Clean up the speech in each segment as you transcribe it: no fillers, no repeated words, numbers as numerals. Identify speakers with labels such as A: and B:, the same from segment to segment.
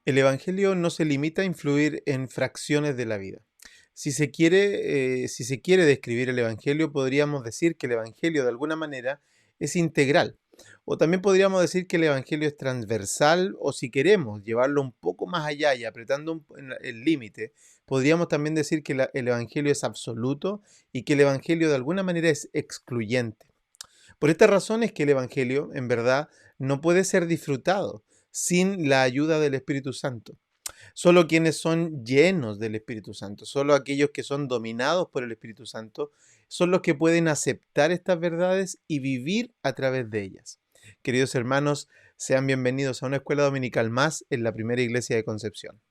A: El Evangelio no se limita a influir en fracciones de la vida. Si se quiere describir el Evangelio, podríamos decir que el Evangelio de alguna manera es integral. O también podríamos decir que el Evangelio es transversal, o si queremos llevarlo un poco más allá y apretando el límite, podríamos también decir que el Evangelio es absoluto y que el Evangelio de alguna manera es excluyente. Por esta razón es que el Evangelio, en verdad, no puede ser disfrutado sin la ayuda del Espíritu Santo. Solo quienes son llenos del Espíritu Santo, solo aquellos que son dominados por el Espíritu Santo, son los que pueden aceptar estas verdades y vivir a través de ellas. Queridos hermanos, sean bienvenidos a una escuela dominical más en la primera iglesia de Concepción.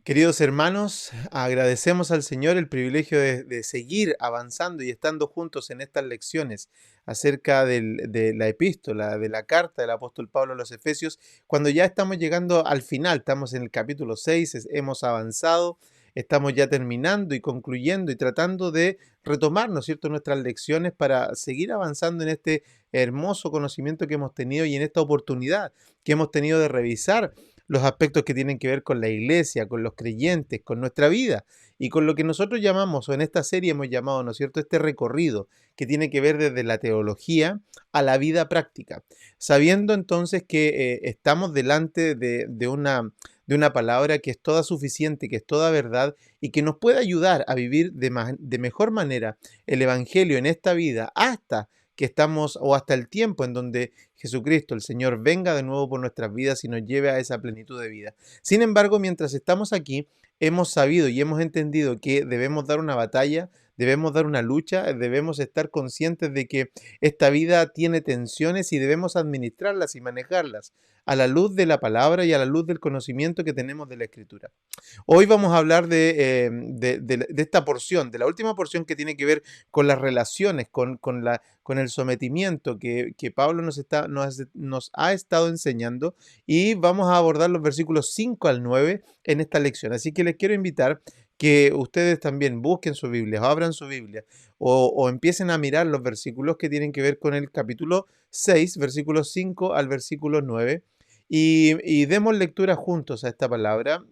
A: Queridos hermanos, agradecemos al Señor el privilegio de seguir avanzando y estando juntos en estas lecciones acerca de la epístola, de la carta del apóstol Pablo a los Efesios, cuando ya estamos llegando al final, estamos en el capítulo 6, hemos avanzado, estamos ya terminando y concluyendo y tratando de retomar, ¿no es cierto?, nuestras lecciones para seguir avanzando en este hermoso conocimiento que hemos tenido y en esta oportunidad que hemos tenido de revisar los aspectos que tienen que ver con la iglesia, con los creyentes, con nuestra vida y con lo que nosotros llamamos, o en esta serie hemos llamado, ¿no es cierto?, este recorrido que tiene que ver desde la teología a la vida práctica, sabiendo entonces que estamos delante de una palabra que es toda suficiente, que es toda verdad y que nos puede ayudar a vivir de mejor manera el Evangelio en esta vida hasta que estamos, o hasta el tiempo en donde Jesucristo, el Señor, venga de nuevo por nuestras vidas y nos lleve a esa plenitud de vida. Sin embargo, mientras estamos aquí, hemos sabido y hemos entendido que debemos dar una batalla, debemos dar una lucha, debemos estar conscientes de que esta vida tiene tensiones y debemos administrarlas y manejarlas a la luz de la palabra y a la luz del conocimiento que tenemos de la Escritura. Hoy vamos a hablar de esta porción, de la última porción que tiene que ver con las relaciones, con el sometimiento que Pablo nos ha estado enseñando, y vamos a abordar los versículos 5 al 9 en esta lección. Así que les quiero invitar que ustedes también busquen su Biblia, o abran su Biblia o empiecen a mirar los versículos que tienen que ver con el capítulo 6, versículos 5 al versículo 9, y demos lectura juntos a esta palabra,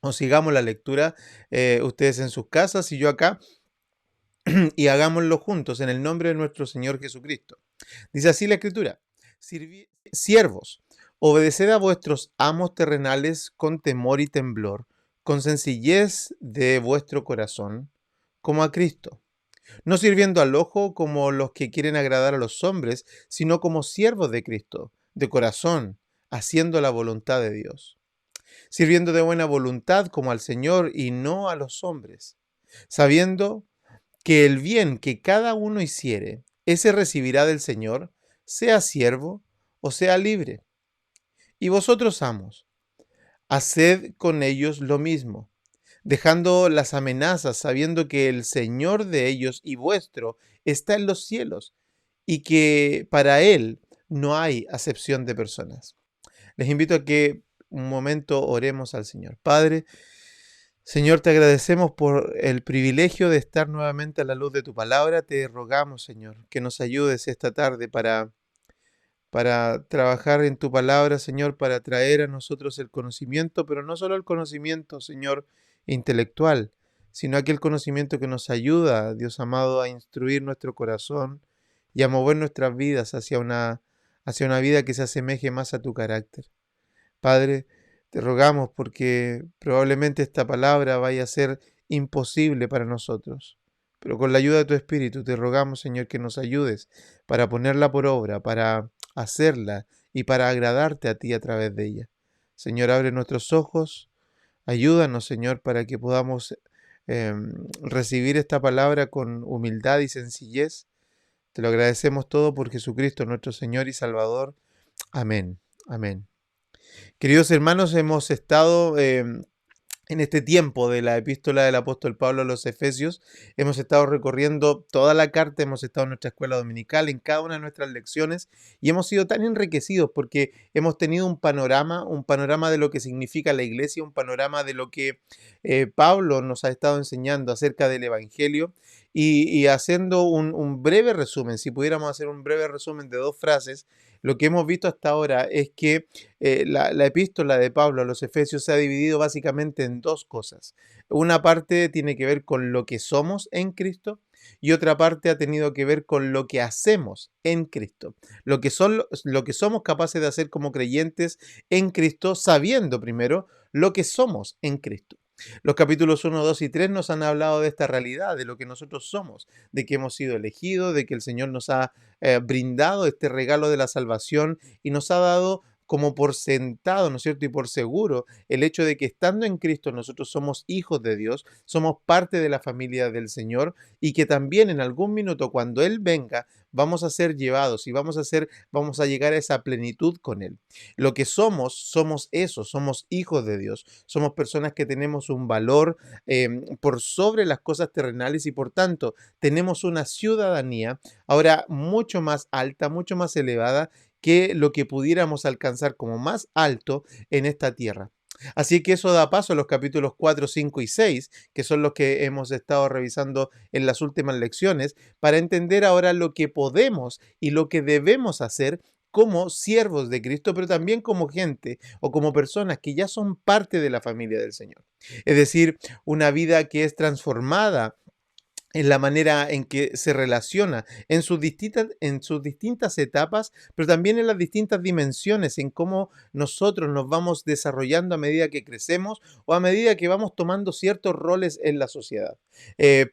A: o sigamos la lectura, ustedes en sus casas y yo acá, y hagámoslo juntos en el nombre de nuestro Señor Jesucristo. Dice así la Escritura: Siervos, obedeced a vuestros amos terrenales con temor y temblor, con sencillez de vuestro corazón, como a Cristo, no sirviendo al ojo como los que quieren agradar a los hombres, sino como siervos de Cristo, de corazón, haciendo la voluntad de Dios, sirviendo de buena voluntad como al Señor y no a los hombres, sabiendo que el bien que cada uno hiciere, ese recibirá del Señor, sea siervo o sea libre. Y vosotros, amos, haced con ellos lo mismo, dejando las amenazas, sabiendo que el Señor de ellos y vuestro está en los cielos, y que para Él no hay acepción de personas. Les invito a que un momento oremos al Señor. Padre, Señor, te agradecemos por el privilegio de estar nuevamente a la luz de tu palabra. Te rogamos, Señor, que nos ayudes esta tarde para trabajar en tu palabra, Señor, para traer a nosotros el conocimiento, pero no solo el conocimiento, Señor, intelectual, sino aquel conocimiento que nos ayuda, Dios amado, a instruir nuestro corazón y a mover nuestras vidas hacia una vida que se asemeje más a tu carácter. Padre, te rogamos porque probablemente esta palabra vaya a ser imposible para nosotros, pero con la ayuda de tu Espíritu te rogamos, Señor, que nos ayudes para ponerla por obra, para hacerla y para agradarte a ti a través de ella. Señor, abre nuestros ojos, ayúdanos, Señor, para que podamos recibir esta palabra con humildad y sencillez. Te lo agradecemos todo por Jesucristo, nuestro Señor y Salvador. Amén. Amén. Queridos hermanos, hemos estado En este tiempo de la epístola del apóstol Pablo a los Efesios, hemos estado recorriendo toda la carta, hemos estado en nuestra escuela dominical, en cada una de nuestras lecciones, y hemos sido tan enriquecidos porque hemos tenido un panorama de lo que significa la iglesia, un panorama de lo que Pablo nos ha estado enseñando acerca del Evangelio, y haciendo un breve resumen, si pudiéramos hacer un breve resumen de 2 frases, lo que hemos visto hasta ahora es que la epístola de Pablo a los Efesios se ha dividido básicamente en 2 cosas. Una parte tiene que ver con lo que somos en Cristo y otra parte ha tenido que ver con lo que hacemos en Cristo. Lo que somos capaces de hacer como creyentes en Cristo, sabiendo primero lo que somos en Cristo. Los capítulos 1, 2 y 3 nos han hablado de esta realidad, de lo que nosotros somos, de que hemos sido elegidos, de que el Señor nos ha brindado este regalo de la salvación y nos ha dado como por sentado, ¿no es cierto? Y por seguro el hecho de que estando en Cristo nosotros somos hijos de Dios, somos parte de la familia del Señor y que también en algún minuto cuando Él venga vamos a ser llevados y vamos a llegar a esa plenitud con Él. Lo que somos eso, somos hijos de Dios, somos personas que tenemos un valor por sobre las cosas terrenales y por tanto tenemos una ciudadanía ahora mucho más alta, mucho más elevada que lo que pudiéramos alcanzar como más alto en esta tierra. Así que eso da paso a los capítulos 4, 5 y 6, que son los que hemos estado revisando en las últimas lecciones, para entender ahora lo que podemos y lo que debemos hacer como siervos de Cristo, pero también como gente o como personas que ya son parte de la familia del Señor. Es decir, una vida que es transformada en la manera en que se relaciona, en sus distintas etapas, pero también en las distintas dimensiones, en cómo nosotros nos vamos desarrollando a medida que crecemos o a medida que vamos tomando ciertos roles en la sociedad.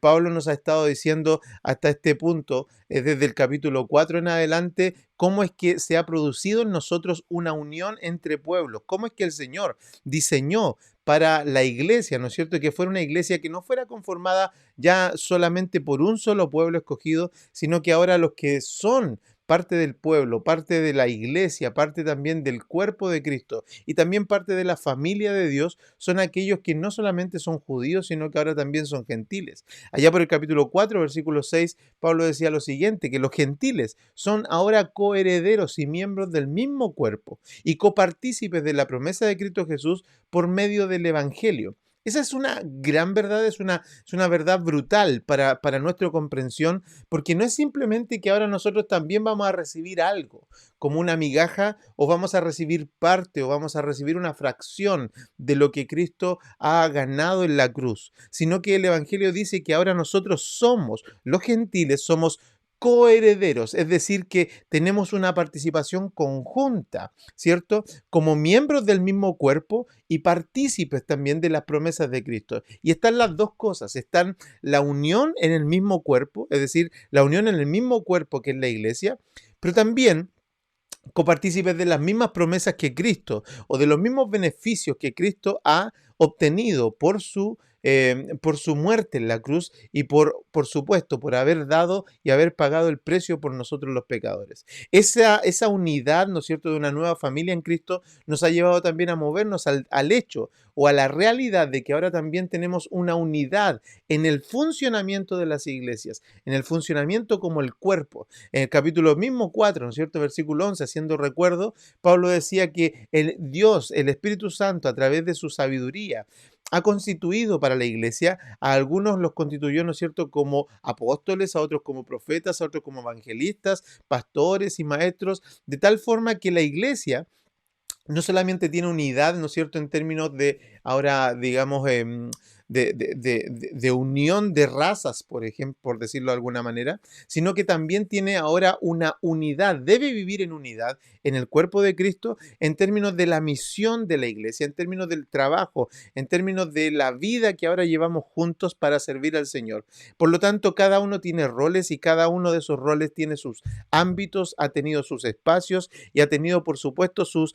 A: Pablo nos ha estado diciendo hasta este punto, desde el capítulo 4 en adelante, cómo es que se ha producido en nosotros una unión entre pueblos, cómo es que el Señor diseñó para la iglesia, ¿no es cierto? Que fuera una iglesia que no fuera conformada ya solamente por un solo pueblo escogido, sino que ahora los que son parte del pueblo, parte de la iglesia, parte también del cuerpo de Cristo y también parte de la familia de Dios, son aquellos que no solamente son judíos, sino que ahora también son gentiles. Allá por el capítulo 4, versículo 6, Pablo decía lo siguiente, que los gentiles son ahora coherederos y miembros del mismo cuerpo y copartícipes de la promesa de Cristo Jesús por medio del Evangelio. Esa es una gran verdad, es una verdad brutal para nuestra comprensión, porque no es simplemente que ahora nosotros también vamos a recibir algo, como una migaja, o vamos a recibir parte, o vamos a recibir una fracción de lo que Cristo ha ganado en la cruz, sino que el Evangelio dice que ahora nosotros somos, los gentiles, somos coherederos, es decir, que tenemos una participación conjunta, ¿cierto? Como miembros del mismo cuerpo y partícipes también de las promesas de Cristo. Y están las dos cosas, están la unión en el mismo cuerpo, es decir, la unión en el mismo cuerpo que es la iglesia, pero también copartícipes de las mismas promesas que Cristo o de los mismos beneficios que Cristo ha obtenido por su muerte en la cruz y por supuesto, por haber dado y haber pagado el precio por nosotros los pecadores. Esa unidad, ¿no es cierto?, de una nueva familia en Cristo nos ha llevado también a movernos al hecho o a la realidad de que ahora también tenemos una unidad en el funcionamiento de las iglesias, en el funcionamiento como el cuerpo. En el capítulo mismo 4, ¿no es cierto?, versículo 11, haciendo recuerdo, Pablo decía que el Dios, el Espíritu Santo, a través de su sabiduría, ha constituido para la iglesia, a algunos los constituyó, ¿no es cierto?, como apóstoles, a otros como profetas, a otros como evangelistas, pastores y maestros, de tal forma que la iglesia no solamente tiene unidad, ¿no es cierto?, en términos de, ahora, digamos, de unión de razas, por ejemplo, por decirlo de alguna manera, sino que también tiene ahora una unidad, debe vivir en unidad en el cuerpo de Cristo en términos de la misión de la iglesia, en términos del trabajo, en términos de la vida que ahora llevamos juntos para servir al Señor. Por lo tanto, cada uno tiene roles y cada uno de esos roles tiene sus ámbitos, ha tenido sus espacios y ha tenido, por supuesto, sus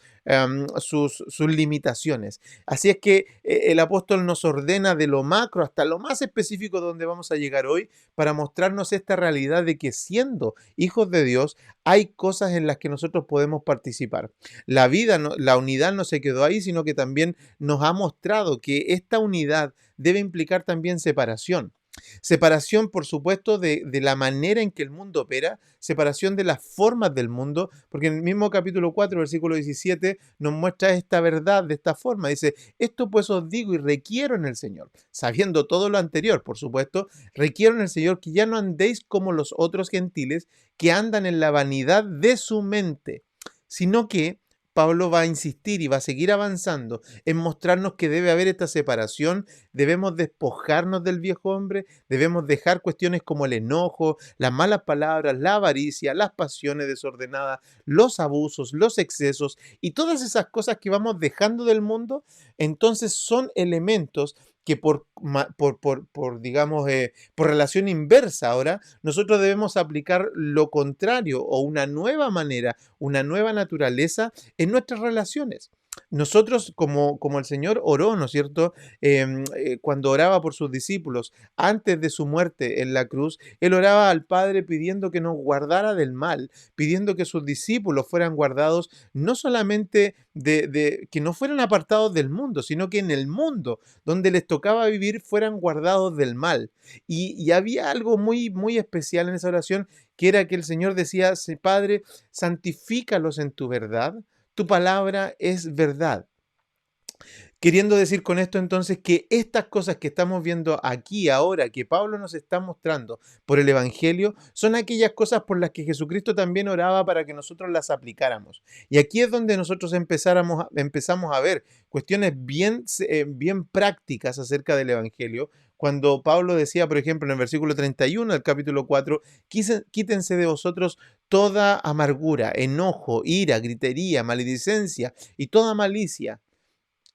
A: limitaciones. Así es que el apóstol nos ordena de lo macro hasta lo más específico donde vamos a llegar hoy, para mostrarnos esta realidad de que siendo hijos de Dios, hay cosas en las que nosotros podemos participar. La vida, la unidad no se quedó ahí, sino que también nos ha mostrado que esta unidad debe implicar también separación. Separación, por supuesto, de la manera en que el mundo opera, separación de las formas del mundo, porque en el mismo capítulo 4, versículo 17, nos muestra esta verdad de esta forma. Dice, esto pues os digo y requiero en el Señor, sabiendo todo lo anterior, por supuesto, requiero en el Señor que ya no andéis como los otros gentiles que andan en la vanidad de su mente, sino que Pablo va a insistir y va a seguir avanzando en mostrarnos que debe haber esta separación, debemos despojarnos del viejo hombre, debemos dejar cuestiones como el enojo, las malas palabras, la avaricia, las pasiones desordenadas, los abusos, los excesos y todas esas cosas que vamos dejando del mundo, entonces son elementos que digamos, por relación inversa ahora, nosotros debemos aplicar lo contrario o una nueva manera, una nueva naturaleza en nuestras relaciones. Nosotros, como el Señor oró, ¿no es cierto? Cuando oraba por sus discípulos, antes de su muerte en la cruz, Él oraba al Padre pidiendo que nos guardara del mal, pidiendo que sus discípulos fueran guardados, no solamente que no fueran apartados del mundo, sino que en el mundo donde les tocaba vivir fueran guardados del mal. Y había algo muy, muy especial en esa oración, que era que el Señor decía, Padre, santifícalos en tu verdad. Tu palabra es verdad. Queriendo decir con esto entonces que estas cosas que estamos viendo aquí ahora, que Pablo nos está mostrando por el Evangelio, son aquellas cosas por las que Jesucristo también oraba para que nosotros las aplicáramos. Y aquí es donde nosotros empezamos a ver cuestiones bien prácticas acerca del Evangelio. Cuando Pablo decía, por ejemplo, en el versículo 31 del capítulo 4, quítense de vosotros toda amargura, enojo, ira, gritería, maledicencia y toda malicia.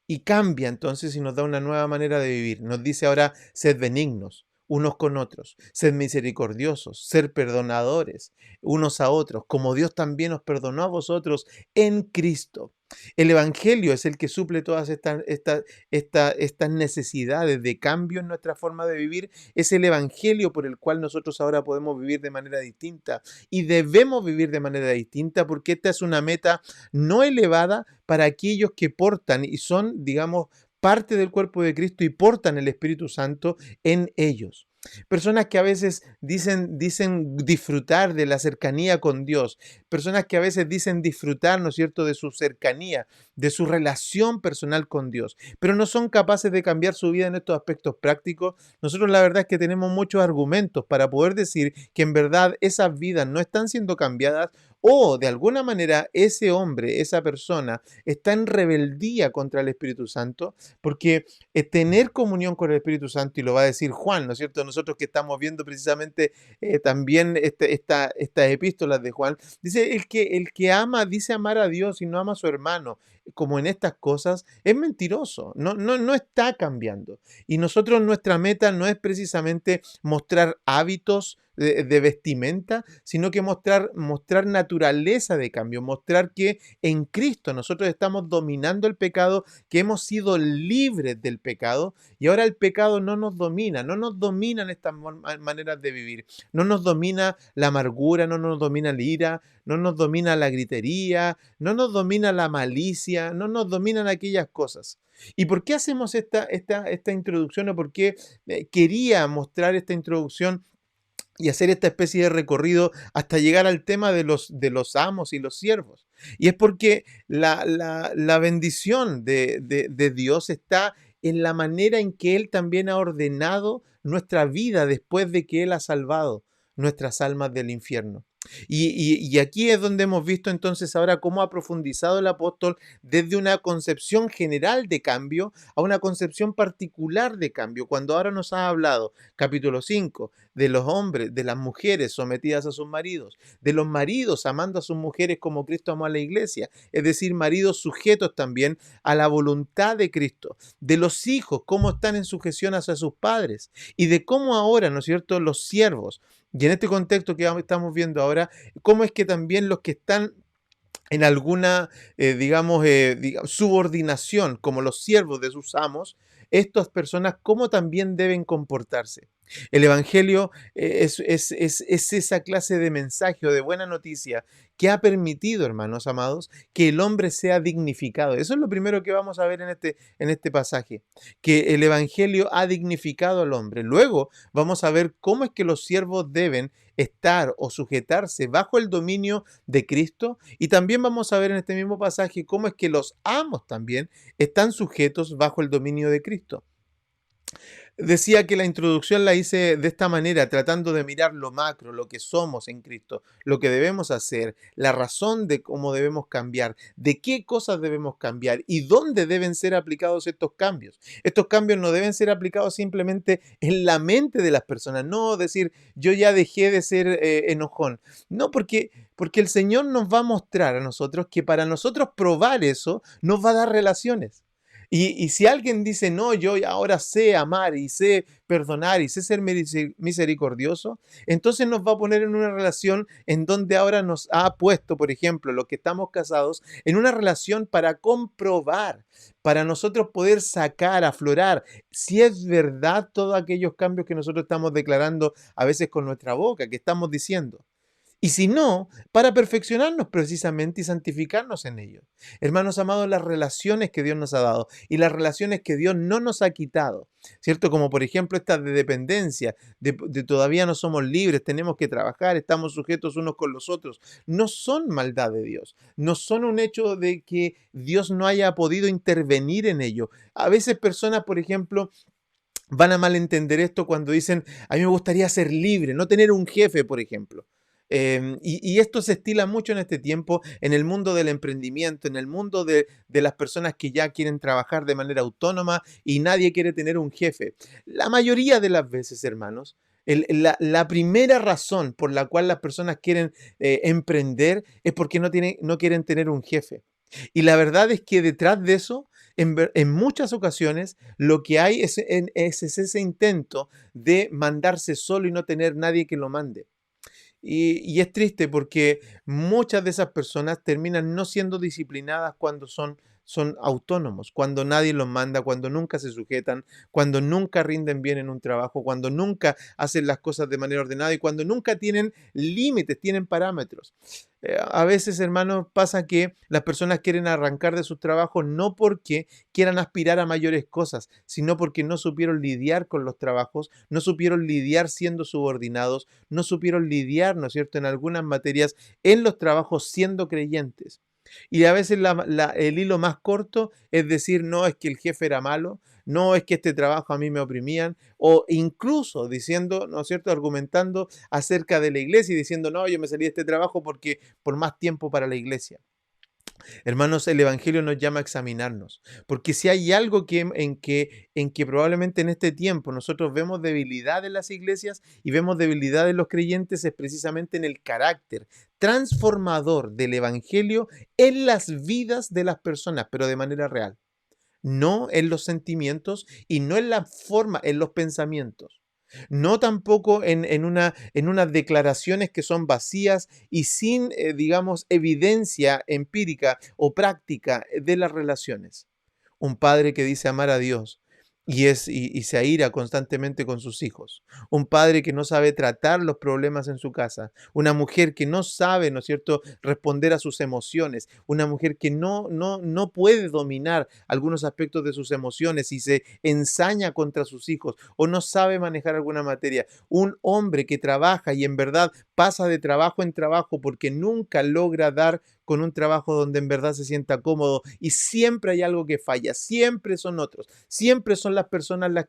A: Y cambia entonces y nos da una nueva manera de vivir. Nos dice ahora, sed benignos unos con otros, sed misericordiosos, ser perdonadores unos a otros, como Dios también os perdonó a vosotros en Cristo. El Evangelio es el que suple todas estas necesidades de cambio en nuestra forma de vivir. Es el Evangelio por el cual nosotros ahora podemos vivir de manera distinta y debemos vivir de manera distinta, porque esta es una meta no elevada para aquellos que portan y son, digamos, parte del cuerpo de Cristo y portan el Espíritu Santo en ellos. Personas que a veces dicen disfrutar de la cercanía con Dios, personas que a veces dicen disfrutar, ¿no es cierto?, de su cercanía, de su relación personal con Dios, pero no son capaces de cambiar su vida en estos aspectos prácticos. Nosotros la verdad es que tenemos muchos argumentos para poder decir que en verdad esas vidas no están siendo cambiadas, o de alguna manera ese hombre, esa persona, está en rebeldía contra el Espíritu Santo, porque tener comunión con el Espíritu Santo, y lo va a decir Juan, ¿no es cierto? Nosotros que estamos viendo precisamente también estas epístolas de Juan, dice, el que ama, dice amar a Dios y no ama a su hermano, como en estas cosas, es mentiroso, no está cambiando. Y nosotros, nuestra meta no es precisamente mostrar hábitos de vestimenta, sino que mostrar naturaleza de cambio, mostrar que en Cristo nosotros estamos dominando el pecado, que hemos sido libres del pecado y ahora el pecado no nos domina, no nos dominan estas maneras de vivir, no nos domina la amargura, no nos domina la ira, no nos domina la gritería, no nos domina la malicia, no nos dominan aquellas cosas. ¿Y por qué hacemos esta introducción, o por qué quería mostrar esta introducción y hacer esta especie de recorrido hasta llegar al tema de los amos y los siervos? Y es porque la bendición de Dios está en la manera en que Él también ha ordenado nuestra vida después de que Él ha salvado nuestras almas del infierno. Y aquí es donde hemos visto entonces ahora cómo ha profundizado el apóstol desde una concepción general de cambio a una concepción particular de cambio, cuando ahora nos ha hablado, capítulo 5, de los hombres, de las mujeres sometidas a sus maridos, de los maridos amando a sus mujeres como Cristo amó a la iglesia, es decir, maridos sujetos también a la voluntad de Cristo, de los hijos, cómo están en sujeción hacia sus padres, y de cómo ahora, ¿no es cierto?, los siervos, y en este contexto que estamos viendo ahora, cómo es que también los que están en alguna, digamos, subordinación, como los siervos de sus amos, estas personas cómo también deben comportarse. El Evangelio es esa clase de mensaje o de buena noticia que ha permitido, hermanos amados, que el hombre sea dignificado. Eso es lo primero que vamos a ver en este pasaje, que el Evangelio ha dignificado al hombre. Luego vamos a ver cómo es que los siervos deben estar o sujetarse bajo el dominio de Cristo, y también vamos a ver en este mismo pasaje cómo es que los amos también están sujetos bajo el dominio de Cristo. Decía que la introducción la hice de esta manera, tratando de mirar lo macro, lo que somos en Cristo, lo que debemos hacer, la razón de cómo debemos cambiar, de qué cosas debemos cambiar y dónde deben ser aplicados estos cambios. Estos cambios no deben ser aplicados simplemente en la mente de las personas, no decir yo ya dejé de ser enojón. No, porque el Señor nos va a mostrar a nosotros que para nosotros probar eso nos va a dar relaciones. Y si alguien dice, no, yo ahora sé amar y sé perdonar y sé ser misericordioso, entonces nos va a poner en una relación en donde ahora nos ha puesto, por ejemplo, los que estamos casados, en una relación para comprobar, para nosotros poder sacar, aflorar, si es verdad todos aquellos cambios que nosotros estamos declarando a veces con nuestra boca, que estamos diciendo. Y si no, para perfeccionarnos precisamente y santificarnos en ello. Hermanos amados, las relaciones que Dios nos ha dado y las relaciones que Dios no nos ha quitado, ¿cierto? Como por ejemplo estas de dependencia, de todavía no somos libres, tenemos que trabajar, estamos sujetos unos con los otros, no son maldad de Dios, no son un hecho de que Dios no haya podido intervenir en ello. A veces personas, por ejemplo, van a malentender esto cuando dicen, a mí me gustaría ser libre, no tener un jefe, por ejemplo. Y esto se estila mucho en este tiempo, en el mundo del emprendimiento, en el mundo de las personas que ya quieren trabajar de manera autónoma y nadie quiere tener un jefe. La mayoría de las veces, hermanos, la primera razón por la cual las personas quieren emprender es porque no quieren tener un jefe. Y la verdad es que detrás de eso, en muchas ocasiones, lo que hay es ese intento de mandarse solo y no tener nadie que lo mande. Y es triste porque muchas de esas personas terminan no siendo disciplinadas cuando son autónomos, cuando nadie los manda, cuando nunca se sujetan, cuando nunca rinden bien en un trabajo, cuando nunca hacen las cosas de manera ordenada y cuando nunca tienen límites, tienen parámetros. A veces, hermanos, pasa que las personas quieren arrancar de sus trabajos no porque quieran aspirar a mayores cosas, sino porque no supieron lidiar con los trabajos, no supieron lidiar siendo subordinados, no supieron lidiar, ¿no es cierto?, en algunas materias en los trabajos siendo creyentes. Y a veces el hilo más corto es decir, no, es que el jefe era malo, no, es que este trabajo a mí me oprimían, o incluso diciendo, ¿no es cierto?, argumentando acerca de la iglesia y diciendo, no, yo me salí de este trabajo porque por más tiempo para la iglesia. Hermanos, el Evangelio nos llama a examinarnos, porque si hay algo en que probablemente en este tiempo nosotros vemos debilidad en las iglesias y vemos debilidad en los creyentes, es precisamente en el carácter transformador del Evangelio en las vidas de las personas, pero de manera real, no en los sentimientos y no en la forma, en los pensamientos. No tampoco en unas declaraciones que son vacías y sin, digamos, evidencia empírica o práctica de las relaciones. Un padre que dice amar a Dios y se aíra constantemente con sus hijos. Un padre que no sabe tratar los problemas en su casa. Una mujer que no sabe, ¿no es cierto?, responder a sus emociones. Una mujer que no puede dominar algunos aspectos de sus emociones y se ensaña contra sus hijos o no sabe manejar alguna materia. Un hombre que trabaja y en verdad pasa de trabajo en trabajo porque nunca logra dar con un trabajo donde en verdad se sienta cómodo y siempre hay algo que falla, siempre son otros, siempre son las personas las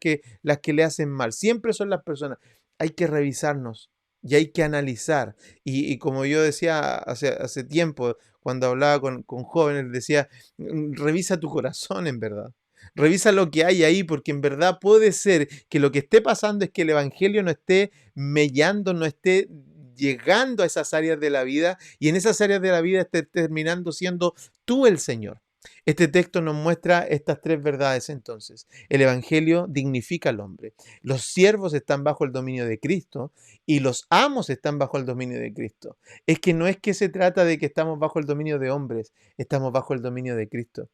A: que le hacen mal, siempre son las personas. Hay que revisarnos y hay que analizar. Y como yo decía hace tiempo, cuando hablaba con jóvenes, decía, revisa tu corazón en verdad. Revisa lo que hay ahí, porque en verdad puede ser que lo que esté pasando es que el Evangelio no esté mellando, no esté llegando a esas áreas de la vida y en esas áreas de la vida esté terminando siendo tú el Señor. Este texto nos muestra estas tres verdades entonces. El Evangelio dignifica al hombre. Los siervos están bajo el dominio de Cristo y los amos están bajo el dominio de Cristo. Es que no es que se trata de que estamos bajo el dominio de hombres, estamos bajo el dominio de Cristo.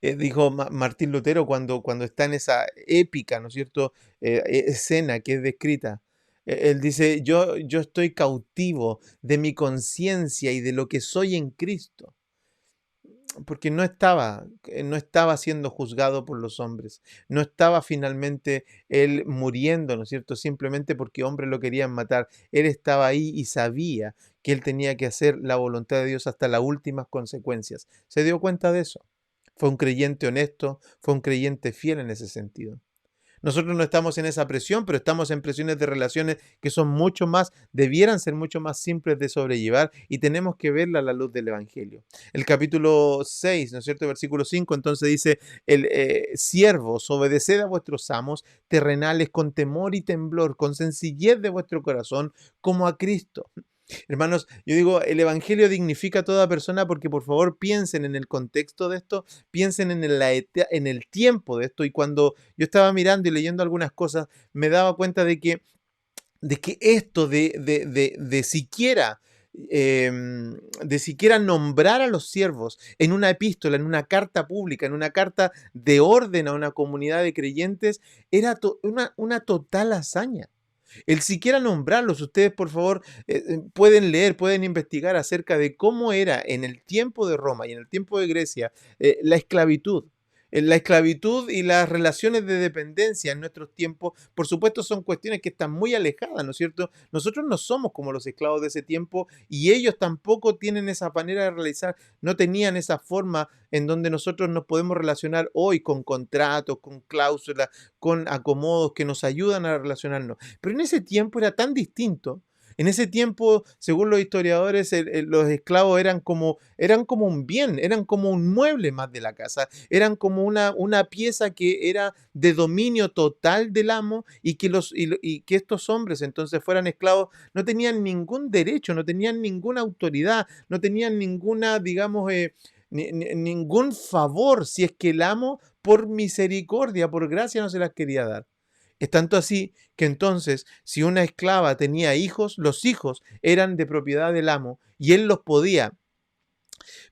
A: dijo Martín Lutero cuando está en esa épica, ¿no es cierto?, escena que es descrita. Él dice, yo estoy cautivo de mi conciencia y de lo que soy en Cristo, porque no estaba siendo juzgado por los hombres, no estaba finalmente él muriendo, ¿no es cierto?, simplemente porque hombres lo querían matar. Él estaba ahí y sabía que él tenía que hacer la voluntad de Dios hasta las últimas consecuencias. Se dio cuenta de eso. Fue un creyente honesto, fue un creyente fiel en ese sentido. Nosotros no estamos en esa presión, pero estamos en presiones de relaciones que son mucho más, debieran ser mucho más simples de sobrellevar y tenemos que verla a la luz del Evangelio. El capítulo 6, ¿no es cierto? Versículo 5, entonces dice, siervos, obedeced a vuestros amos terrenales con temor y temblor, con sencillez de vuestro corazón, como a Cristo. Hermanos, yo digo, el Evangelio dignifica a toda persona porque por favor piensen en el contexto de esto, piensen en el tiempo de esto. Y cuando yo estaba mirando y leyendo algunas cosas, me daba cuenta de que esto de siquiera nombrar a los siervos en una epístola, en una carta pública, en una carta de orden a una comunidad de creyentes, era una total hazaña. El siquiera nombrarlos, ustedes por favor pueden leer, pueden investigar acerca de cómo era en el tiempo de Roma y en el tiempo de Grecia la esclavitud. La esclavitud y las relaciones de dependencia en nuestros tiempos, por supuesto, son cuestiones que están muy alejadas, ¿no es cierto? Nosotros no somos como los esclavos de ese tiempo y ellos tampoco tienen esa manera de realizar, no tenían esa forma en donde nosotros nos podemos relacionar hoy con contratos, con cláusulas, con acomodos que nos ayudan a relacionarnos. Pero en ese tiempo era tan distinto. En ese tiempo, según los historiadores, los esclavos eran como un bien, eran como un mueble más de la casa, eran como una pieza que era de dominio total del amo y que estos hombres entonces fueran esclavos, no tenían ningún derecho, no tenían ninguna autoridad, no tenían ninguna, digamos, ningún favor si es que el amo, por misericordia, por gracia, no se las quería dar. Es tanto así que entonces, si una esclava tenía hijos, los hijos eran de propiedad del amo y él los podía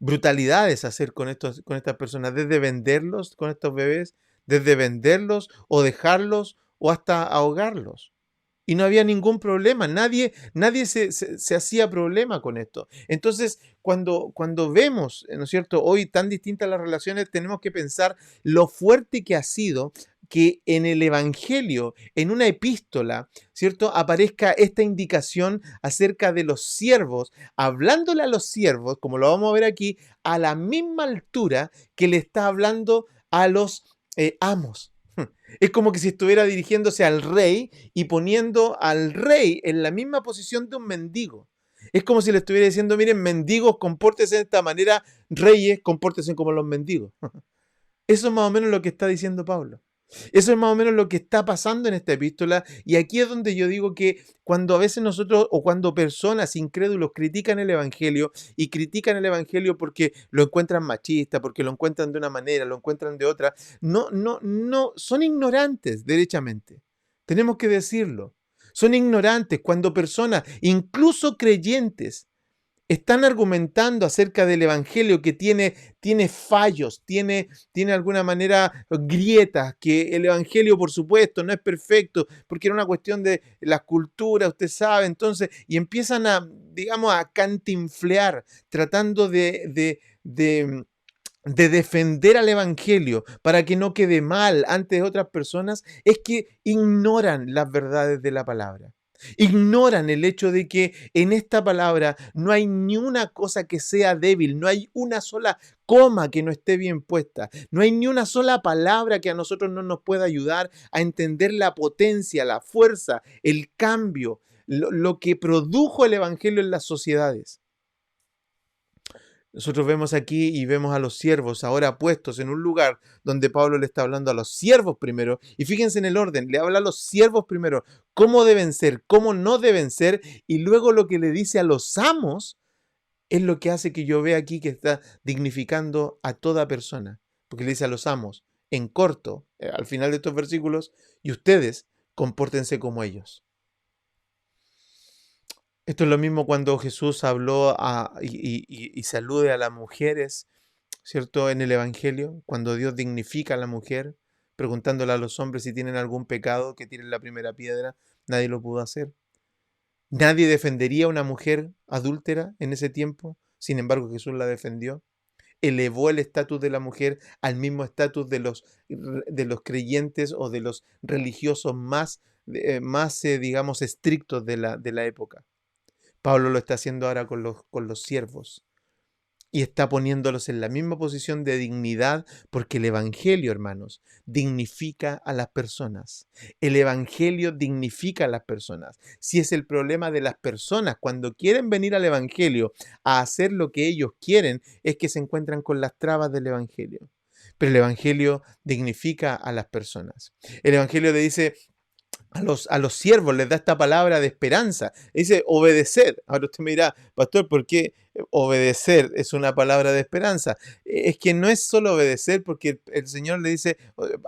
A: brutalidades hacer con estas personas, desde venderlos con estos bebés, desde venderlos o dejarlos o hasta ahogarlos. Y no había ningún problema, nadie se hacía problema con esto. Entonces, cuando vemos, ¿no es cierto?, hoy tan distintas las relaciones, tenemos que pensar lo fuerte que ha sido que en el Evangelio, en una epístola, ¿cierto?, aparezca esta indicación acerca de los siervos, hablándole a los siervos, como lo vamos a ver aquí, a la misma altura que le está hablando a los amos. Es como que si estuviera dirigiéndose al rey y poniendo al rey en la misma posición de un mendigo. Es como si le estuviera diciendo, miren, mendigos, compórtense de esta manera, reyes, compórtense como los mendigos. Eso es más o menos lo que está diciendo Pablo. Eso es más o menos lo que está pasando en esta epístola y aquí es donde yo digo que cuando a veces nosotros o cuando personas incrédulos critican el Evangelio y critican el Evangelio porque lo encuentran machista, porque lo encuentran de una manera, lo encuentran de otra, no, son ignorantes derechamente. Tenemos que decirlo. Son ignorantes cuando personas, incluso creyentes, están argumentando acerca del Evangelio que tiene fallos, tiene alguna manera grietas, que el Evangelio, por supuesto, no es perfecto, porque era una cuestión de la cultura, usted sabe, entonces, y empiezan digamos, a cantinflear, tratando de defender al Evangelio para que no quede mal ante otras personas, es que ignoran las verdades de la palabra. Ignoran el hecho de que en esta palabra no hay ni una cosa que sea débil, no hay una sola coma que no esté bien puesta, no hay ni una sola palabra que a nosotros no nos pueda ayudar a entender la potencia, la fuerza, el cambio, lo que produjo el Evangelio en las sociedades. Nosotros vemos aquí y vemos a los siervos ahora puestos en un lugar donde Pablo le está hablando a los siervos primero. Y fíjense en el orden, le habla a los siervos primero, cómo deben ser, cómo no deben ser. Y luego lo que le dice a los amos es lo que hace que yo vea aquí que está dignificando a toda persona. Porque le dice a los amos, en corto, al final de estos versículos, y ustedes compórtense como ellos. Esto es lo mismo cuando Jesús habló y salude a las mujeres ¿cierto? En el Evangelio, cuando Dios dignifica a la mujer, preguntándole a los hombres si tienen algún pecado, que tiren la primera piedra, nadie lo pudo hacer. Nadie defendería a una mujer adúltera en ese tiempo, sin embargo Jesús la defendió. Elevó el estatus de la mujer al mismo estatus de los creyentes o de los religiosos más digamos, estrictos de la época. Pablo lo está haciendo ahora con los siervos y está poniéndolos en la misma posición de dignidad, porque el Evangelio, hermanos, dignifica a las personas. El Evangelio dignifica a las personas. Si es el problema de las personas, cuando quieren venir al Evangelio a hacer lo que ellos quieren, es que se encuentran con las trabas del Evangelio. Pero el Evangelio dignifica a las personas. El Evangelio le dice a los siervos, les da esta palabra de esperanza. Dice obedeced. Ahora usted me dirá, pastor, ¿por qué obedecer es una palabra de esperanza? Es que no es solo obedecer, porque el Señor le dice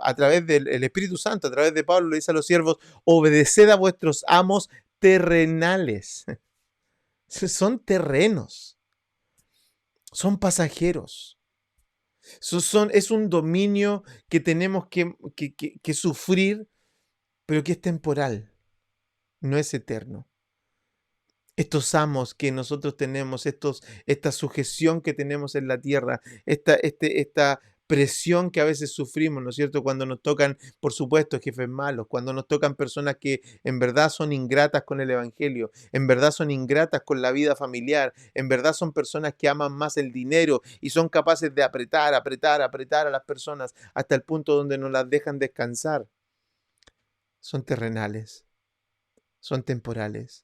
A: a través del Espíritu Santo, a través de Pablo, le dice a los siervos, obedeced a vuestros amos terrenales. Son terrenos, son pasajeros. Es un dominio que tenemos que sufrir, pero que es temporal, no es eterno. Estos amos que nosotros tenemos, esta sujeción que tenemos en la tierra, esta presión que a veces sufrimos, ¿no es cierto? Cuando nos tocan, por supuesto, jefes malos, cuando nos tocan personas que en verdad son ingratas con el Evangelio, en verdad son ingratas con la vida familiar, en verdad son personas que aman más el dinero y son capaces de apretar a las personas hasta el punto donde no las dejan descansar. Son terrenales, son temporales.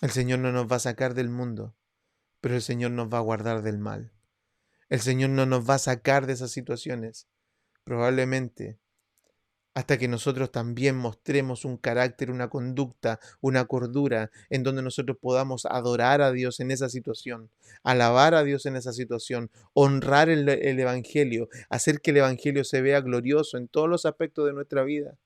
A: El Señor no nos va a sacar del mundo, pero el Señor nos va a guardar del mal. El Señor no nos va a sacar de esas situaciones, probablemente hasta que nosotros también mostremos un carácter, una conducta, una cordura, en donde nosotros podamos adorar a Dios en esa situación, alabar a Dios en esa situación, honrar el Evangelio, hacer que el Evangelio se vea glorioso en todos los aspectos de nuestra vida.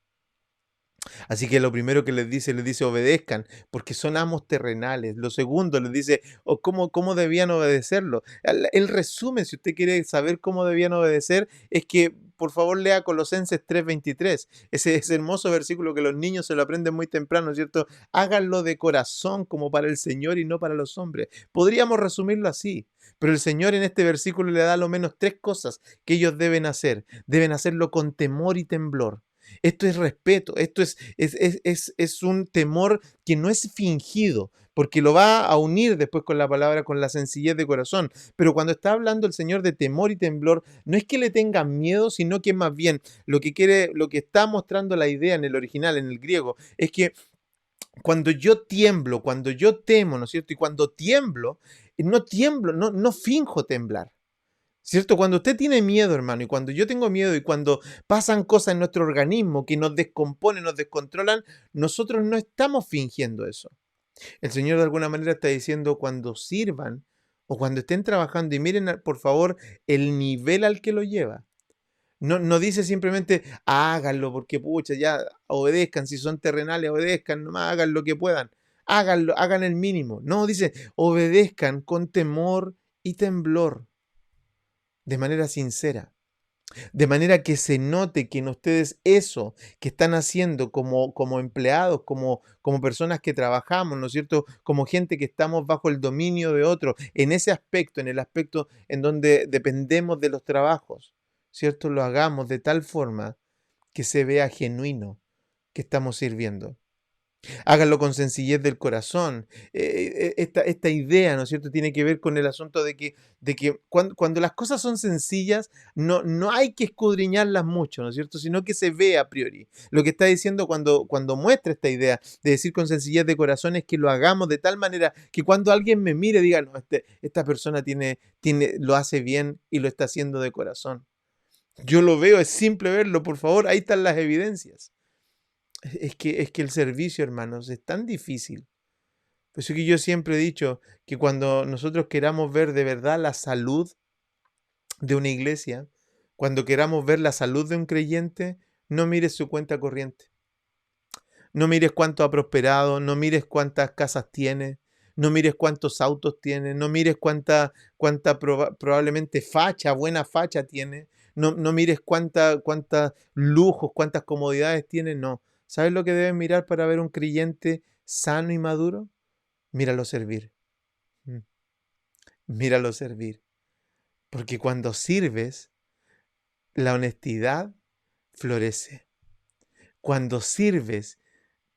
A: Así que lo primero que les dice obedezcan, porque son amos terrenales. Lo segundo les dice, cómo debían obedecerlo. El resumen, si usted quiere saber cómo debían obedecer, es que por favor lea Colosenses 3:23. Ese hermoso versículo que los niños se lo aprenden muy temprano, ¿cierto? Háganlo de corazón como para el Señor y no para los hombres. Podríamos resumirlo así, pero el Señor en este versículo le da a lo menos 3 cosas que ellos deben hacer. Deben hacerlo con temor y temblor. Esto es respeto, esto es un temor que no es fingido, porque lo va a unir después con la palabra, con la sencillez de corazón. Pero cuando está hablando el Señor de temor y temblor, no es que le tengan miedo, sino que más bien lo que está mostrando la idea en el original, en el griego, es que cuando yo tiemblo, cuando yo temo, ¿no es cierto? Y cuando tiemblo, no finjo temblar. ¿Cierto? Cuando usted tiene miedo, hermano, y cuando yo tengo miedo y cuando pasan cosas en nuestro organismo que nos descomponen, nos descontrolan, nosotros no estamos fingiendo eso. El Señor de alguna manera está diciendo cuando sirvan o cuando estén trabajando y miren, por favor, el nivel al que lo lleva. No dice simplemente háganlo porque pucha, ya obedezcan, si son terrenales, obedezcan, nomás hagan lo que puedan. Háganlo, hagan el mínimo. No, dice obedezcan con temor y temblor, de manera sincera. De manera que se note que en ustedes eso que están haciendo como empleados, como personas que trabajamos, ¿no es cierto? Como gente que estamos bajo el dominio de otro, en ese aspecto, en el aspecto en donde dependemos de los trabajos, ¿cierto? Lo hagamos de tal forma que se vea genuino que estamos sirviendo. Háganlo con sencillez del corazón. Esta idea, ¿no es cierto?, tiene que ver con el asunto de que cuando las cosas son sencillas, no hay que escudriñarlas mucho, ¿no es cierto?, sino que se ve a priori. Lo que está diciendo cuando muestra esta idea de decir con sencillez de corazón es que lo hagamos de tal manera que cuando alguien me mire diga, no, esta persona lo hace bien y lo está haciendo de corazón. Yo lo veo, es simple verlo, por favor, ahí están las evidencias. Es que el servicio, hermanos, es tan difícil. Por eso que yo siempre he dicho que cuando nosotros queramos ver de verdad la salud de una iglesia, cuando queramos ver la salud de un creyente, no mires su cuenta corriente. No mires cuánto ha prosperado, no mires cuántas casas tiene, no mires cuántos autos tiene, no mires probablemente facha, buena facha tiene, no mires cuánta lujos, cuántas comodidades tiene, no. ¿Sabes lo que debes mirar para ver un creyente sano y maduro? Míralo servir. Mm, Míralo servir. Porque cuando sirves, la honestidad florece. Cuando sirves,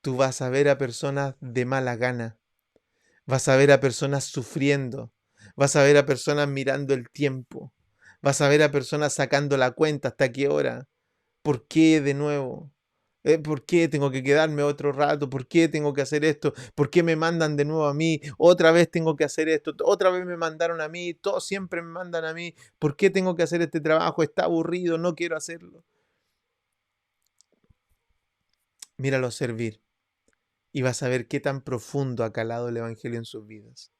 A: tú vas a ver a personas de mala gana, vas a ver a personas sufriendo, vas a ver a personas mirando el tiempo, vas a ver a personas sacando la cuenta hasta qué hora, por qué de nuevo. ¿Por qué tengo que quedarme otro rato? ¿Por qué tengo que hacer esto? ¿Por qué me mandan de nuevo a mí? Otra vez tengo que hacer esto. Otra vez me mandaron a mí. Todos siempre me mandan a mí. ¿Por qué tengo que hacer este trabajo? Está aburrido, no quiero hacerlo. Míralo servir y vas a ver qué tan profundo ha calado el Evangelio en sus vidas.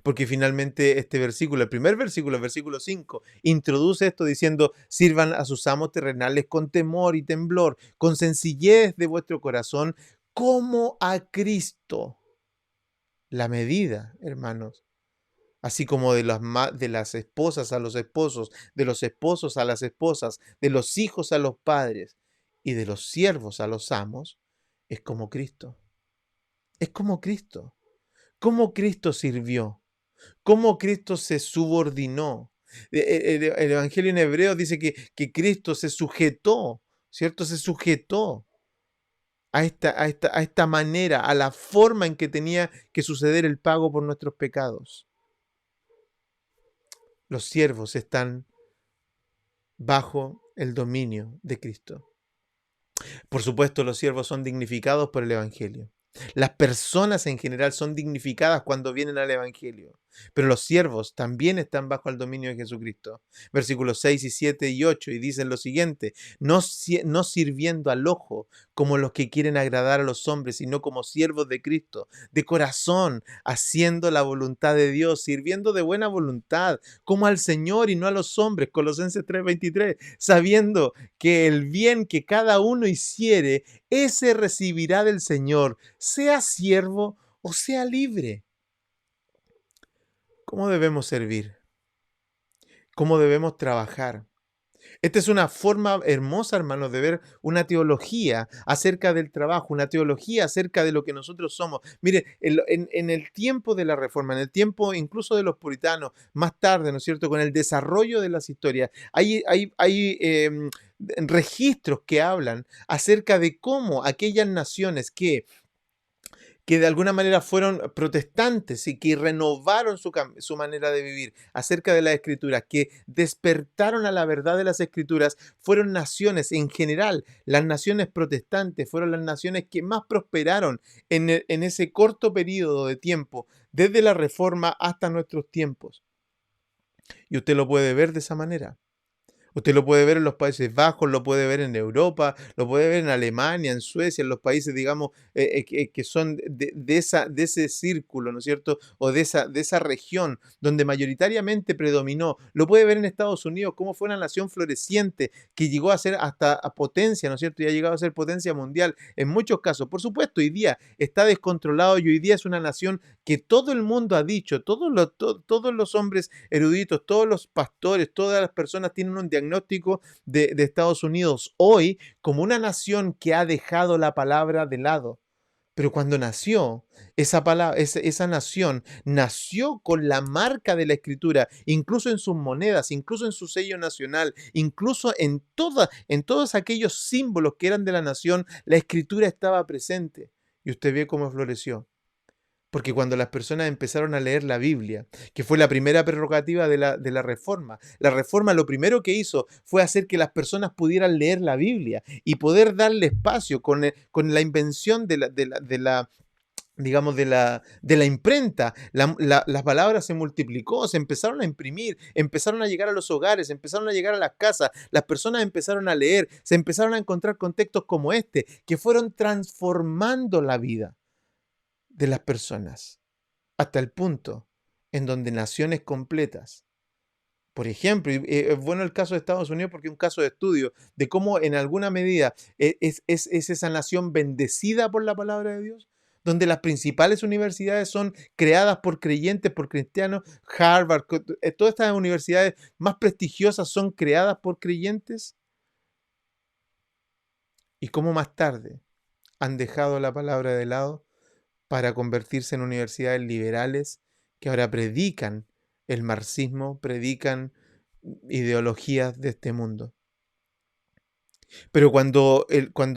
A: Porque finalmente este versículo, el primer versículo, el versículo 5, introduce esto diciendo, sirvan a sus amos terrenales con temor y temblor, con sencillez de vuestro corazón, como a Cristo. La medida, hermanos, así como de las esposas a los esposos, de los esposos a las esposas, de los hijos a los padres y de los siervos a los amos, es como Cristo. Es como Cristo. Cómo Cristo sirvió, cómo Cristo se subordinó. El Evangelio en hebreo dice que Cristo se sujetó, ¿cierto? Se sujetó a esta manera, a la forma en que tenía que suceder el pago por nuestros pecados. Los siervos están bajo el dominio de Cristo. Por supuesto, los siervos son dignificados por el Evangelio. Las personas en general son dignificadas cuando vienen al Evangelio, pero los siervos también están bajo el dominio de Jesucristo. Versículos 6 y 7 y 8 y dicen lo siguiente, no sirviendo al ojo como los que quieren agradar a los hombres, sino como siervos de Cristo, de corazón, haciendo la voluntad de Dios, sirviendo de buena voluntad, como al Señor y no a los hombres, Colosenses 3:23, sabiendo que el bien que cada uno hiciere, ese recibirá del Señor, sea siervo o sea libre. ¿Cómo debemos servir? ¿Cómo debemos trabajar? Esta es una forma hermosa, hermanos, de ver una teología acerca del trabajo, una teología acerca de lo que nosotros somos. Mire, en el tiempo de la Reforma, en el tiempo incluso de los puritanos, más tarde, ¿no es cierto?, con el desarrollo de las historias, hay registros que hablan acerca de cómo aquellas naciones que de alguna manera fueron protestantes y que renovaron su manera de vivir acerca de las escrituras, que despertaron a la verdad de las escrituras, fueron naciones en general, las naciones protestantes fueron las naciones que más prosperaron en ese corto periodo de tiempo, desde la Reforma hasta nuestros tiempos. Y usted lo puede ver de esa manera. Usted lo puede ver en los Países Bajos, lo puede ver en Europa, lo puede ver en Alemania, en Suecia, en los países, digamos, que son de ese círculo, ¿no es cierto? O de esa región donde mayoritariamente predominó. Lo puede ver en Estados Unidos, cómo fue una nación floreciente que llegó a ser hasta a potencia, ¿no es cierto? Y ha llegado a ser potencia mundial en muchos casos. Por supuesto, hoy día está descontrolado y hoy día es una nación que todo el mundo ha dicho, todos los hombres eruditos, todos los pastores, todas las personas tienen un diagnóstico de Estados Unidos hoy como una nación que ha dejado la palabra de lado. Pero cuando nació, esa nación nació con la marca de la escritura, incluso en sus monedas, incluso en su sello nacional, incluso en todos aquellos símbolos que eran de la nación, la escritura estaba presente. Y usted ve cómo floreció. Porque cuando las personas empezaron a leer la Biblia, que fue la primera prerrogativa de la Reforma lo primero que hizo fue hacer que las personas pudieran leer la Biblia y poder darle espacio con la invención digamos, de la imprenta. Las palabras se multiplicó, se empezaron a imprimir, empezaron a llegar a los hogares, empezaron a llegar a las casas, las personas empezaron a leer, se empezaron a encontrar con textos como este, que fueron transformando la vida de las personas, hasta el punto en donde naciones completas, por ejemplo, y es bueno el caso de Estados Unidos porque es un caso de estudio de cómo en alguna medida es esa nación bendecida por la palabra de Dios, donde las principales universidades son creadas por creyentes, por cristianos. Harvard, todas estas universidades más prestigiosas son creadas por creyentes. Y cómo más tarde han dejado la palabra de lado para convertirse en universidades liberales que ahora predican el marxismo, predican ideologías de este mundo. Pero cuando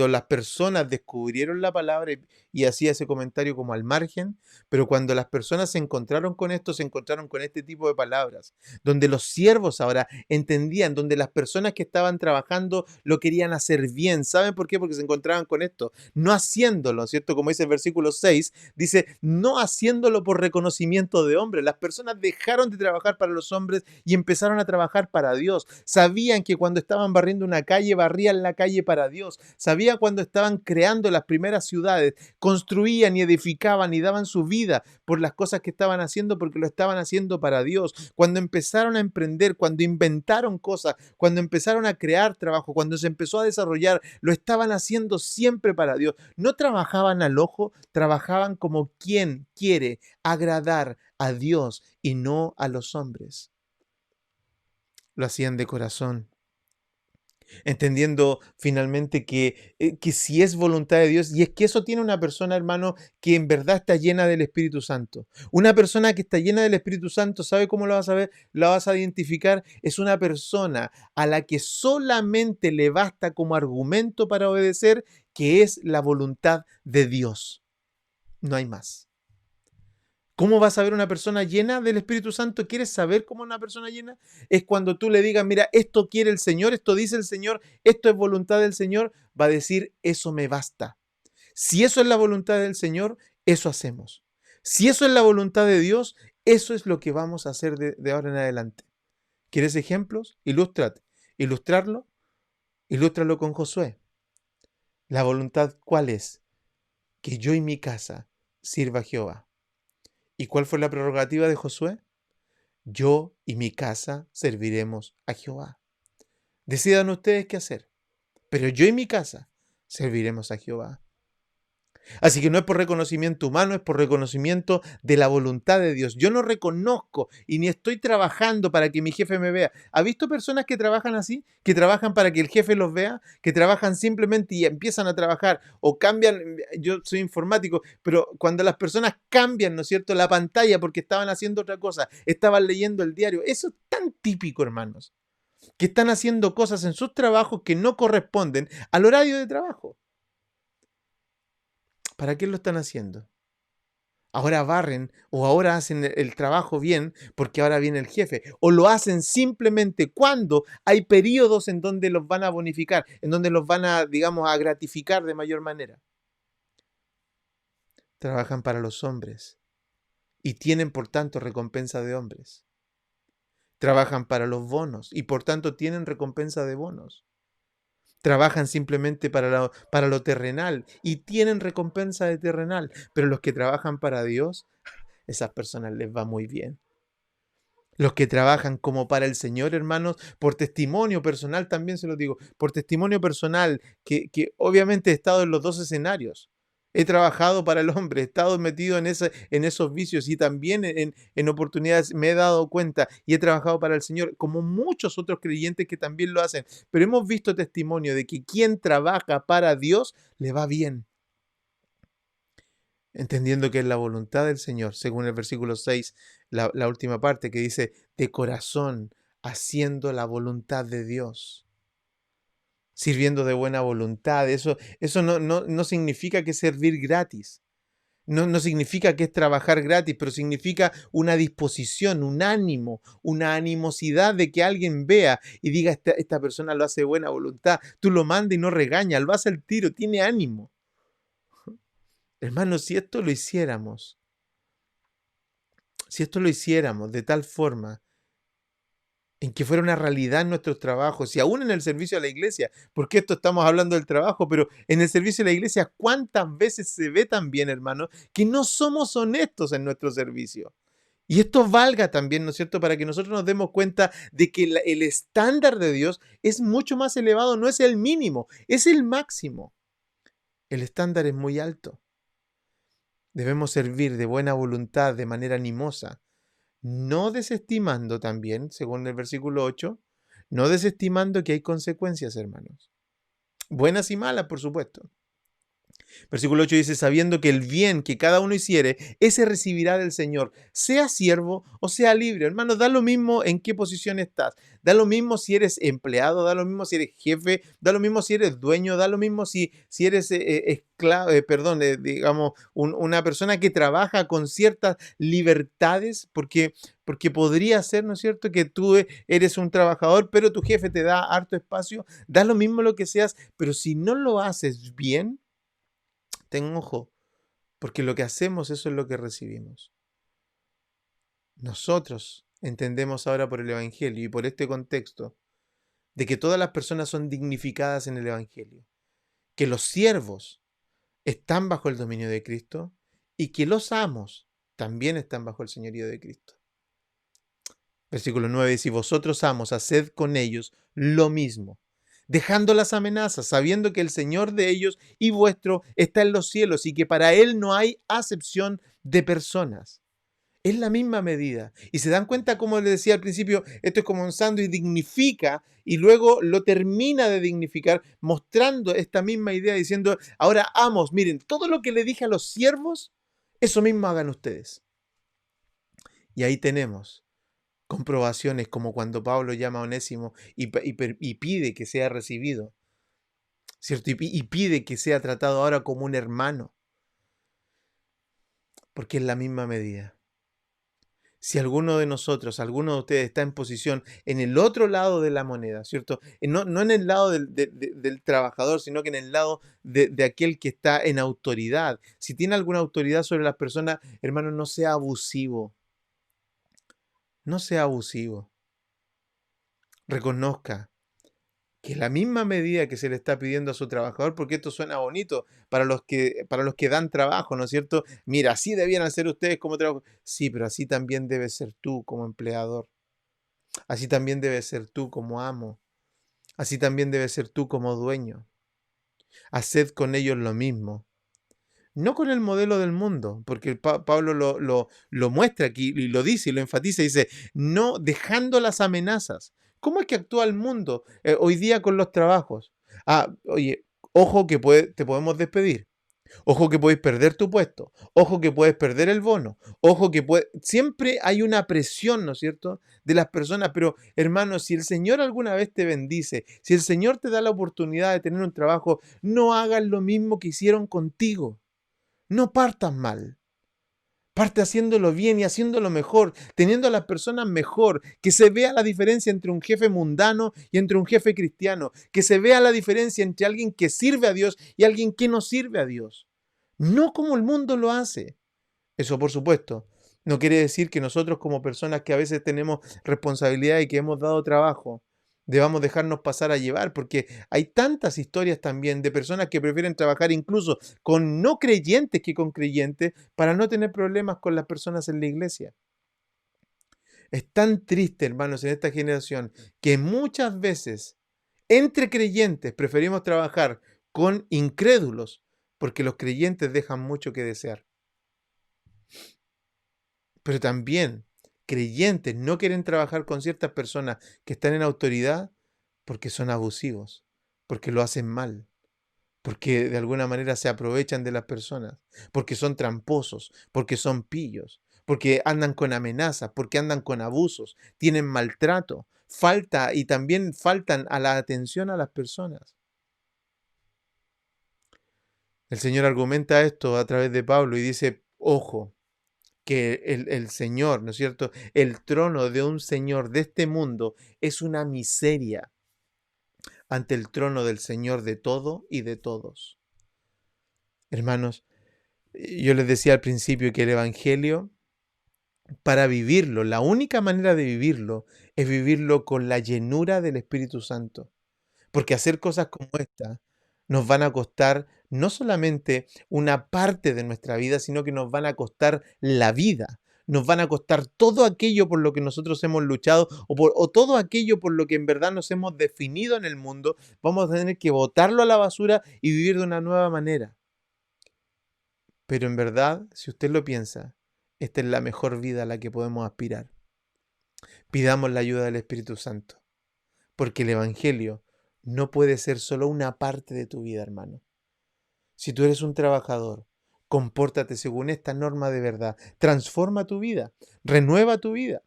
A: las personas descubrieron la palabra, y hacía ese comentario como al margen, pero cuando las personas se encontraron con esto, se encontraron con este tipo de palabras, donde los siervos ahora entendían, donde las personas que estaban trabajando lo querían hacer bien. ¿Saben por qué? Porque se encontraban con esto, no haciéndolo, ¿cierto? Como dice el versículo 6, dice, no haciéndolo por reconocimiento de hombres. Las personas dejaron de trabajar para los hombres y empezaron a trabajar para Dios. Sabían que cuando estaban barriendo una calle, barrían la calle para Dios. Sabían cuando estaban creando las primeras ciudades, construían y edificaban y daban su vida por las cosas que estaban haciendo, porque lo estaban haciendo para Dios. Cuando empezaron a emprender, cuando inventaron cosas, cuando empezaron a crear trabajo, cuando se empezó a desarrollar, lo estaban haciendo siempre para Dios. No trabajaban al ojo, trabajaban como quien quiere agradar a Dios y no a los hombres. Lo hacían de corazón, entendiendo finalmente que si es voluntad de Dios, y es que eso tiene una persona, hermano, que en verdad está llena del Espíritu Santo. Una persona que está llena del Espíritu Santo, ¿sabe cómo lo vas a ver? La vas a identificar. Es una persona a la que solamente le basta como argumento para obedecer, que es la voluntad de Dios. No hay más. ¿Cómo vas a ver una persona llena del Espíritu Santo? ¿Quieres saber cómo es una persona llena? Es cuando tú le digas, mira, esto quiere el Señor, esto dice el Señor, esto es voluntad del Señor, va a decir, eso me basta. Si eso es la voluntad del Señor, eso hacemos. Si eso es la voluntad de Dios, eso es lo que vamos a hacer de ahora en adelante. ¿Quieres ejemplos? Ilústrate. Ilustrarlo, ilústralo con Josué. ¿La voluntad cuál es? Que yo y mi casa sirva a Jehová. ¿Y cuál fue la prerrogativa de Josué? Yo y mi casa serviremos a Jehová. Decidan ustedes qué hacer, pero yo y mi casa serviremos a Jehová. Así que no es por reconocimiento humano, es por reconocimiento de la voluntad de Dios. Yo no reconozco y ni estoy trabajando para que mi jefe me vea. ¿Ha visto personas que trabajan así? Que trabajan para que el jefe los vea, que trabajan simplemente y empiezan a trabajar o cambian. Yo soy informático, pero cuando las personas cambian, ¿no es cierto?, la pantalla porque estaban haciendo otra cosa, estaban leyendo el diario. Eso es tan típico, hermanos, que están haciendo cosas en sus trabajos que no corresponden al horario de trabajo. ¿Para qué lo están haciendo? Ahora barren o ahora hacen el trabajo bien porque ahora viene el jefe. O lo hacen simplemente cuando hay periodos en donde los van a bonificar, en donde los van a, digamos, a gratificar de mayor manera. Trabajan para los hombres y tienen, por tanto, recompensa de hombres. Trabajan para los bonos y, por tanto, tienen recompensa de bonos. Trabajan simplemente para lo terrenal y tienen recompensa de terrenal, pero los que trabajan para Dios, esas personas les va muy bien. Los que trabajan como para el Señor, hermanos, por testimonio personal, también se lo digo, por testimonio personal, que obviamente he estado en los dos escenarios. He trabajado para el hombre, he estado metido en esos vicios y también en oportunidades me he dado cuenta y he trabajado para el Señor, como muchos otros creyentes que también lo hacen. Pero hemos visto testimonio de que quien trabaja para Dios le va bien, entendiendo que es la voluntad del Señor, según el versículo 6, la última parte que dice, de corazón, haciendo la voluntad de Dios, sirviendo de buena voluntad. Eso no significa que es servir gratis. No significa que es trabajar gratis, pero significa una disposición, un ánimo, una animosidad de que alguien vea y diga, esta persona lo hace de buena voluntad. Tú lo mandas y no regaña, lo hace al tiro, tiene ánimo. Hermanos, si esto lo hiciéramos de tal forma en que fuera una realidad en nuestros trabajos y aún en el servicio a la iglesia, porque esto estamos hablando del trabajo, pero en el servicio a la iglesia, ¿cuántas veces se ve también, hermano, que no somos honestos en nuestro servicio? Y esto valga también, ¿no es cierto?, para que nosotros nos demos cuenta de que el estándar de Dios es mucho más elevado, no es el mínimo, es el máximo. El estándar es muy alto. Debemos servir de buena voluntad, de manera animosa, no desestimando también, según el versículo 8, no desestimando que hay consecuencias, hermanos. Buenas y malas, por supuesto. Versículo 8 dice, sabiendo que el bien que cada uno hiciere, ese recibirá del Señor, sea siervo o sea libre. Hermano, da lo mismo en qué posición estás. Da lo mismo si eres empleado, da lo mismo si eres jefe, da lo mismo si eres dueño, da lo mismo si eres esclavo, digamos, una persona que trabaja con ciertas libertades, porque podría ser, ¿no es cierto?, que tú eres un trabajador, pero tu jefe te da harto espacio. Da lo mismo lo que seas, pero si no lo haces bien, ten ojo, porque lo que hacemos, eso es lo que recibimos. Nosotros entendemos ahora por el Evangelio y por este contexto de que todas las personas son dignificadas en el Evangelio, que los siervos están bajo el dominio de Cristo y que los amos también están bajo el señorío de Cristo. Versículo 9 dice, y vosotros amos, haced con ellos lo mismo, dejando las amenazas, sabiendo que el Señor de ellos y vuestro está en los cielos y que para Él no hay acepción de personas. Es la misma medida. Y se dan cuenta, como les decía al principio, esto es como un sándwich, dignifica y luego lo termina de dignificar, mostrando esta misma idea, diciendo, ahora amos, miren, todo lo que le dije a los siervos, eso mismo hagan ustedes. Y ahí tenemos comprobaciones como cuando Pablo llama a Onésimo y pide que sea recibido, ¿cierto? Y pide que sea tratado ahora como un hermano, porque es la misma medida. Si alguno de nosotros, alguno de ustedes está en posición en el otro lado de la moneda, ¿cierto? No en el lado del trabajador, sino que en el lado de aquel que está en autoridad. Si tiene alguna autoridad sobre las personas, hermano, no sea abusivo. No sea abusivo. Reconozca que la misma medida que se le está pidiendo a su trabajador, porque esto suena bonito para los que dan trabajo, ¿no es cierto? Mira, así debían hacer ustedes como trabajo. Sí, pero así también debes ser tú como empleador. Así también debes ser tú como amo. Así también debes ser tú como dueño. Haced con ellos lo mismo. No con el modelo del mundo, porque Pablo lo muestra aquí y lo dice y lo enfatiza. Dice, no dejando las amenazas. ¿Cómo es que actúa el mundo hoy día con los trabajos? Ah, oye, ojo que te podemos despedir. Ojo que puedes perder tu puesto. Ojo que puedes perder el bono. Ojo que siempre hay una presión, ¿no es cierto?, de las personas. Pero, hermano, si el Señor alguna vez te bendice, si el Señor te da la oportunidad de tener un trabajo, no hagas lo mismo que hicieron contigo. No partas mal. Parte haciéndolo bien y haciéndolo mejor, teniendo a las personas mejor, que se vea la diferencia entre un jefe mundano y entre un jefe cristiano, que se vea la diferencia entre alguien que sirve a Dios y alguien que no sirve a Dios. No como el mundo lo hace. Eso, por supuesto, no quiere decir que nosotros como personas que a veces tenemos responsabilidad y que hemos dado trabajo, debamos dejarnos pasar a llevar, porque hay tantas historias también de personas que prefieren trabajar incluso con no creyentes que con creyentes para no tener problemas con las personas en la iglesia. Es tan triste, hermanos, en esta generación que muchas veces entre creyentes preferimos trabajar con incrédulos porque los creyentes dejan mucho que desear. Pero también creyentes no quieren trabajar con ciertas personas que están en autoridad porque son abusivos, porque lo hacen mal, porque de alguna manera se aprovechan de las personas, porque son tramposos, porque son pillos, porque andan con amenazas, porque andan con abusos, tienen maltrato, falta y también faltan a la atención a las personas. El Señor argumenta esto a través de Pablo y dice, ojo, que el Señor, ¿no es cierto? El trono de un Señor de este mundo es una miseria ante el trono del Señor de todo y de todos. Hermanos, yo les decía al principio que el Evangelio, para vivirlo, la única manera de vivirlo es vivirlo con la llenura del Espíritu Santo. Porque hacer cosas como esta nos van a costar no solamente una parte de nuestra vida, sino que nos van a costar la vida. Nos van a costar todo aquello por lo que nosotros hemos luchado o todo aquello por lo que en verdad nos hemos definido en el mundo. Vamos a tener que botarlo a la basura y vivir de una nueva manera. Pero en verdad, si usted lo piensa, esta es la mejor vida a la que podemos aspirar. Pidamos la ayuda del Espíritu Santo, porque el Evangelio no puede ser solo una parte de tu vida, hermano. Si tú eres un trabajador, compórtate según esta norma de verdad. Transforma tu vida, renueva tu vida.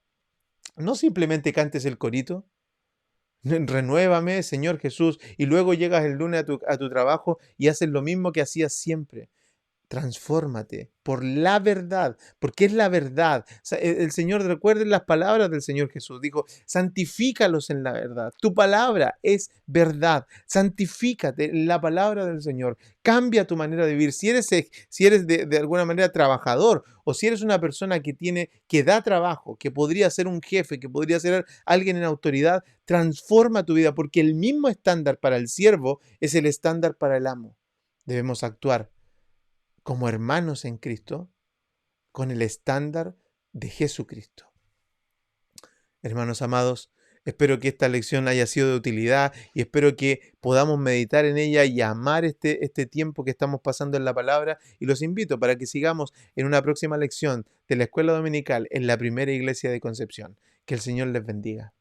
A: No simplemente cantes el corito, renuévame, Señor Jesús, y luego llegas el lunes a tu trabajo y haces lo mismo que hacías siempre. Transfórmate por la verdad, porque es la verdad. El Señor, recuerden las palabras del Señor Jesús, dijo, santifícalos en la verdad. Tu palabra es verdad. Santifícate en la palabra del Señor. Cambia tu manera de vivir. Si eres de alguna manera trabajador o si eres una persona que da trabajo, que podría ser un jefe, que podría ser alguien en autoridad, transforma tu vida, porque el mismo estándar para el siervo es el estándar para el amo. Debemos actuar como hermanos en Cristo, con el estándar de Jesucristo. Hermanos amados, espero que esta lección haya sido de utilidad y espero que podamos meditar en ella y amar este tiempo que estamos pasando en la palabra. Y los invito para que sigamos en una próxima lección de la Escuela Dominical en la Primera Iglesia de Concepción. Que el Señor les bendiga.